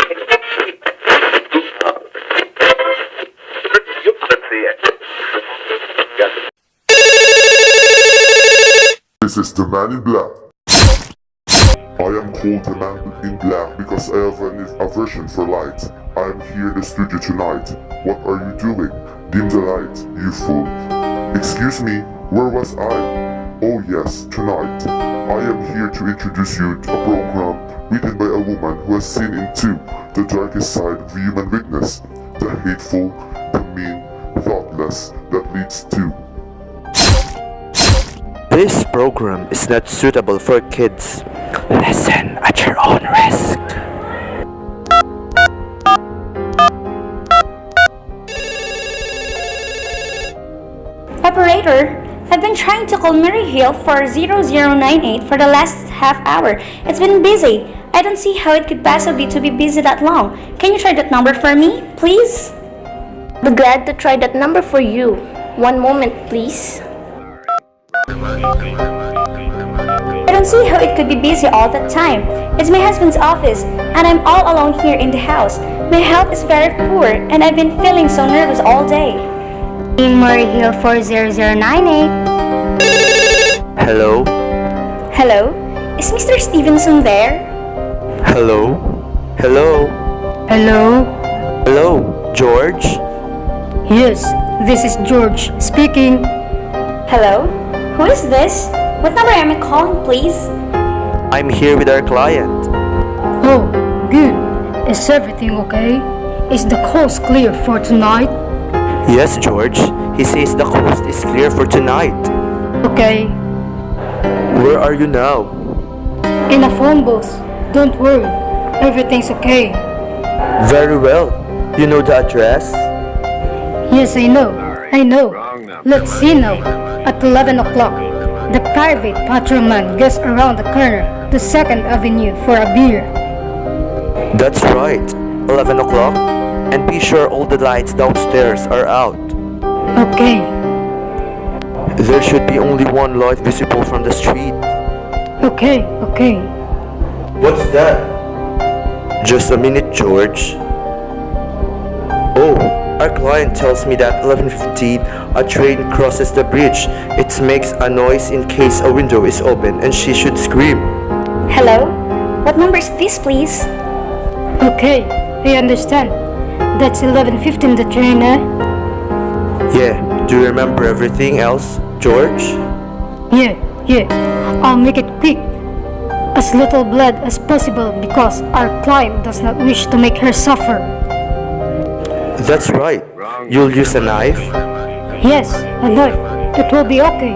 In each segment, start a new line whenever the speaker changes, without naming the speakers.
This is the man in black. I am called the man in black because I have an aversion for light. I am here in the studio tonight. What are you doing? Dim the light, you fool. Excuse me, where was I? Oh yes, tonight. I am here to introduce you to a program written by a woman who has seen into the darkest side of human weakness. The hateful, the mean, thoughtless that leads to.
This program is not suitable for kids. Listen at your own risk.
Operator, I've been trying to call Mary Hill for 0098 for the last half hour. It's been busy. I don't see how it could possibly to be busy that long. Can you try that number for me, please?
Be glad to try that number for you. One moment, please.
I don't see how it could be busy all the time. It's my husband's office, and I'm all alone here in the house. My health is very poor, and I've been feeling so nervous all day.
Murray Hill 40098.
Hello?
Hello? Is Mr. Stevenson there?
Hello? Hello?
Hello?
Hello? George?
Yes, this is George speaking.
Hello? Who is this? What number am I calling, please?
I'm here with our client.
Oh, good. Is everything okay? Is the coast clear for tonight?
Yes, George. He says the coast is clear for tonight.
Okay.
Where are you now?
In a phone booth. Don't worry. Everything's okay.
Very well. You know the address?
Yes, I know. Let's see now. At 11 o'clock, the private patrolman gets around the corner to 2nd Avenue for a beer.
That's right. 11 o'clock. And be sure all the lights downstairs are out.
Okay.
There should be only one light visible from the street.
Okay.
What's that? Just a minute, George. Oh, our client tells me that 11:15 a train crosses the bridge. It makes a noise in case a window is open and she should scream.
Hello? What number is this, please?
Okay, I understand. That's 11:15 the train, eh?
Yeah, do you remember everything else, George?
Yeah. I'll make it quick. As little blood as possible because our client does not wish to make her suffer.
That's right. You'll use a knife?
Yes, a knife. It will be okay.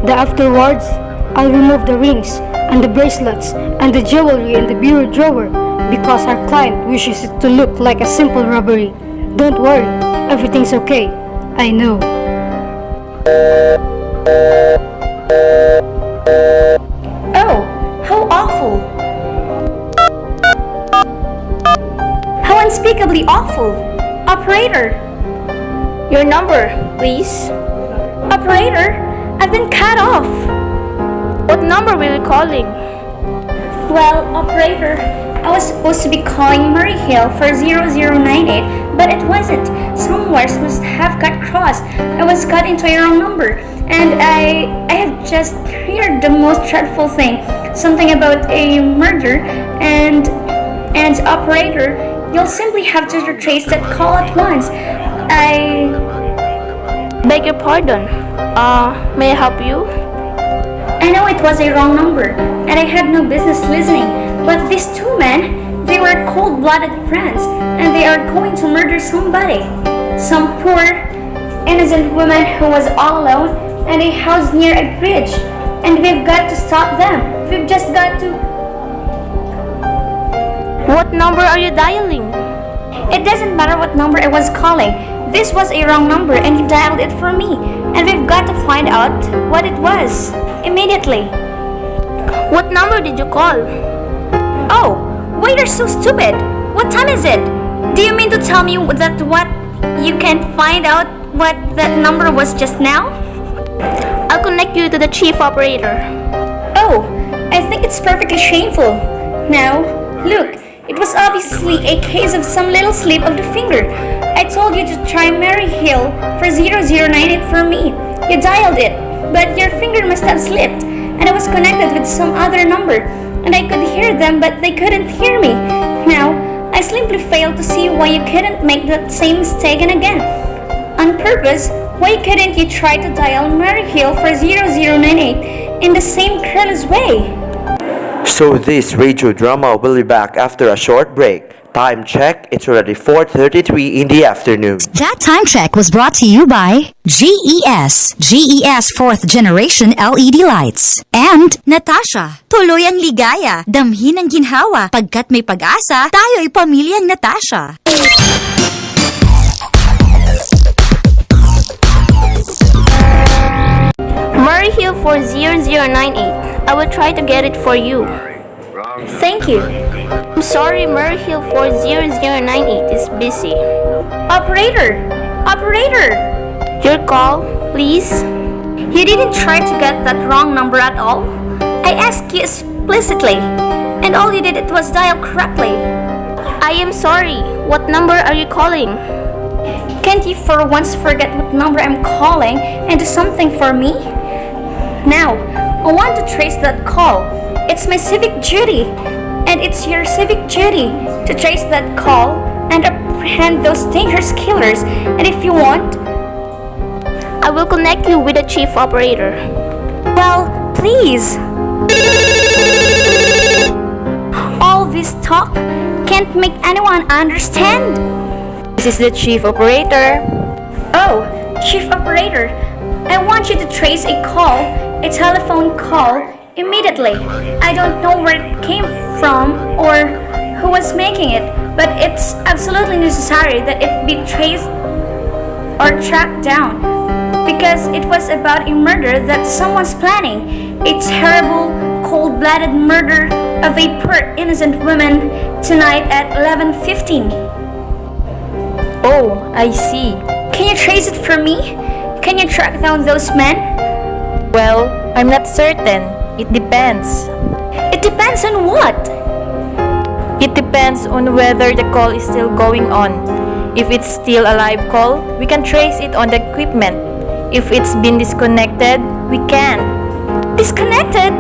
Afterwards, I'll remove the rings and the bracelets and the jewelry in the bureau drawer because our client wishes it to look like a simple robbery. Don't worry, everything's okay. I know.
Oh, how awful! How unspeakably awful! Operator!
Your number, please.
Operator, I've been cut off.
What number were you calling?
Well, operator, I was supposed to be calling Murray Hill for 0098, but it wasn't. Some wires must have got crossed. I was cut into a wrong number, and I have just heard the most dreadful thing. Something about a murder, and operator, you'll simply have to retrace that call at once. I
Beg your pardon. May I help you?
I know it was a wrong number, and I had no business listening, but these two men, they were cold-blooded friends, and they are going to murder somebody. Some poor, innocent woman who was all alone in a house near a bridge, and we've got to stop them. We've just got to...
What number are you dialing?
It doesn't matter what number I was calling. This was a wrong number, and he dialed it for me, and we've got to find out what it was immediately.
What number did you call?
Oh, why you're so stupid? What time is it? Do you mean to tell me that what you can't find out what that number was just now?
I'll connect you to the chief operator.
Oh, I think it's perfectly shameful. Now, look, It was obviously a case of some little slip of the finger. I told you to try Mary Hill for 0098 for me. You dialed it, but your finger must have slipped, and I was connected with some other number, and I could hear them, but they couldn't hear me. Now, I simply failed to see why you couldn't make that same mistake again. On purpose, why couldn't you try to dial Mary Hill for 0098 in the same careless way?
So this radio drama will be back after a short break. Time check, it's already 4:33 in the afternoon.
That time check was brought to you by GES 4th Generation LED Lights. And Natasha, tuloy ang ligaya, damhin ang ginhawa, pagkat may pag-asa, tayo'y pamilyang Natasha.
Murray Hill for 0098. I will try to get it for you.
Thank you.
I'm sorry, Murray Hill for 0098 is busy.
Operator! Operator!
Your call, please.
You didn't try to get that wrong number at all? I asked you explicitly, and all you did it was dial correctly.
I am sorry. What number are you calling?
Can't you for once forget what number I'm calling and do something for me? Now, I want to trace that call. It's my civic duty, and it's your civic duty to trace that call and apprehend those dangerous killers. And if you want,
I will connect you with the chief operator.
well, please. All this talk can't make anyone understand.
This is the chief operator.
Oh, chief operator, I want you to trace a call, a telephone call, immediately. I don't know where it came from or who was making it, but it's absolutely necessary that it be traced or tracked down, because it was about a murder that someone's planning. A terrible, cold-blooded murder of a poor innocent woman tonight at 11:15.
Oh, I see.
Can you trace it for me? Can you track down those men?
Well, I'm not certain. It depends.
It depends on what?
It depends on whether the call is still going on. If it's still a live call, we can trace it on the equipment. If it's been disconnected, we can.
Disconnected?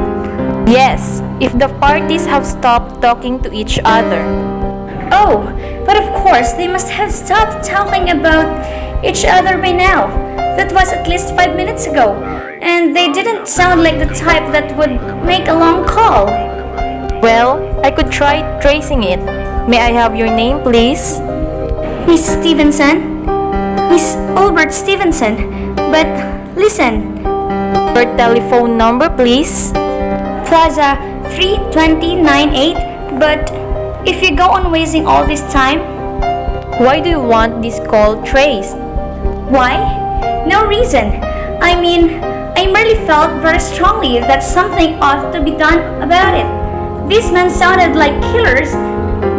Yes, if the parties have stopped talking to each other.
Oh, but of course they must have stopped talking about each other by now. That was at least 5 minutes ago, and they didn't sound like the type that would make a long call.
Well, I could try tracing it. May I have your name, please?
Miss Stevenson? Miss Albert Stevenson. But listen,
Your telephone number, please?
Plaza 32098, but if you go on wasting all this time,
Why do you want this call traced?
why? No reason. I mean, I merely felt very strongly that something ought to be done about it. These men sounded like killers.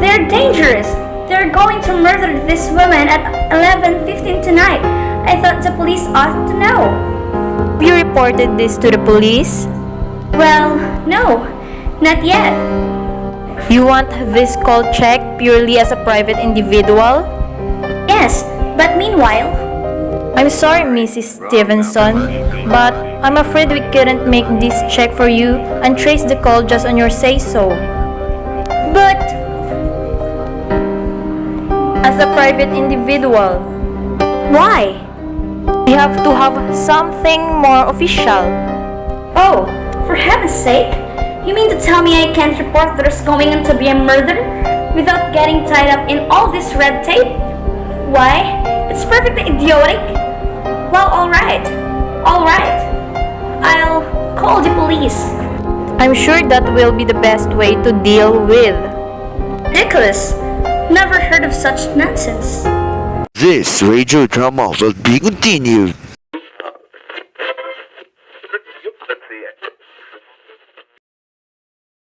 They're dangerous. They're going to murder this woman at 11:15 tonight. I thought the police ought to know.
You reported this to the police?
Well, no, not yet.
You want this call checked purely as a private individual?
Yes, but meanwhile,
I'm sorry, Mrs. Stevenson, but I'm afraid we couldn't make this check for you and trace the call just on your say-so.
but
As a private individual,
why?
we have to have something more official.
Oh, for heaven's sake, you mean to tell me I can't report there's going to be a murder without getting tied up in all this red tape? Why, it's perfectly idiotic. Well, alright. I'll call the police.
I'm sure that will be the best way to deal with.
Ridiculous. Never heard of such nonsense.
This radio drama will be continued.